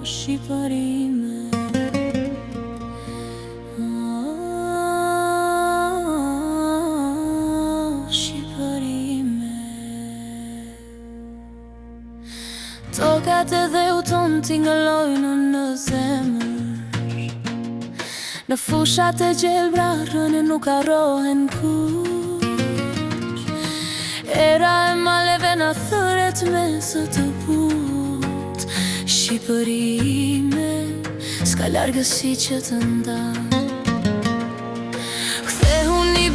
Shqipërime, Shqipërime. Tokat edhe u tonë t'ingëllojnë në zemër, në fushat e gjelbra rënë nuk arrohen kur. Era e maleve në thëret me së të but. Shqipërime, s'ka largësi që të ndanë. Kthehu një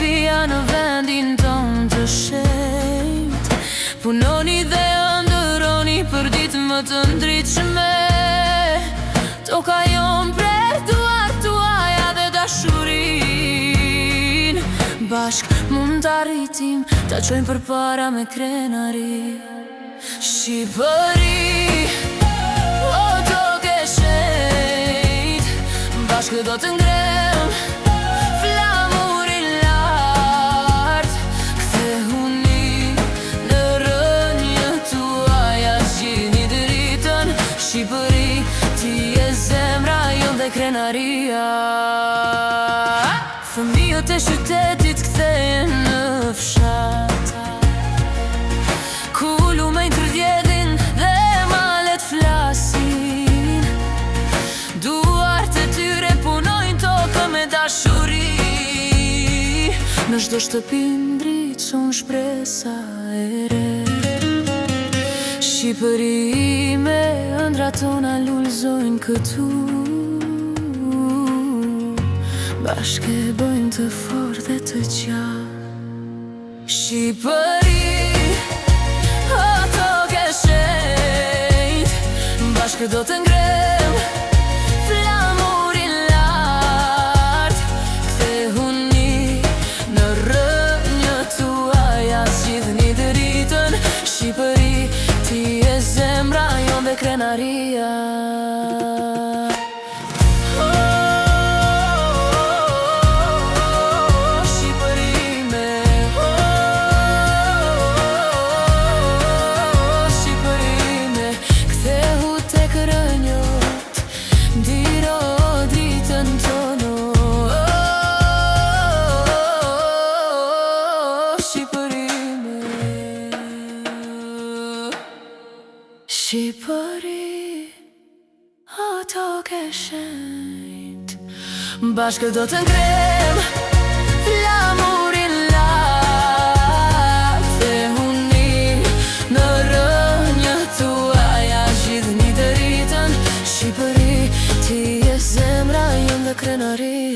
bia në vendin tonë të shenjt. Punoni dhe ëndëroni për ditë më të ndritshme. Toka jon prer duar tuaja dhe dashurin. Bashk mund t'arritim, ta qojmë për para me krenari. Shqipëri, o toke shenjt, bashkë do të ngrem flamurin lart. Kthehuni në rënjë tuaja, zgjidhni dritën. Shqipëri, ti je zemra jon dhe krenaria. Fëmijët e qytetit kthehen në fshata, ku lumejnë tërdjedhin dhe malet flasin. Duart e tyre punojnë tokë me dashuri. Në çdo shtëpi ndritshon shpresa e re. Shqipërime, ëndrat tona lulëzojnë këtu. Bashkë e bëjmë të fortë dhe të gjallë. Shqipëri, o toke shenjt, bashkë do të ngrem flamurin lart. Kthehuni në rënjë tuaja, zgjidhni dritën. Shqipëri, ti je zemra jon dhe krenaria. Shqipëri, o toke shenjt, bashkë do të ngrem flamurin lart. Kthehuni në rënjë tuaja, zgjidhni dritën. Shqipëri, ti je zemra jon dhe krenaria.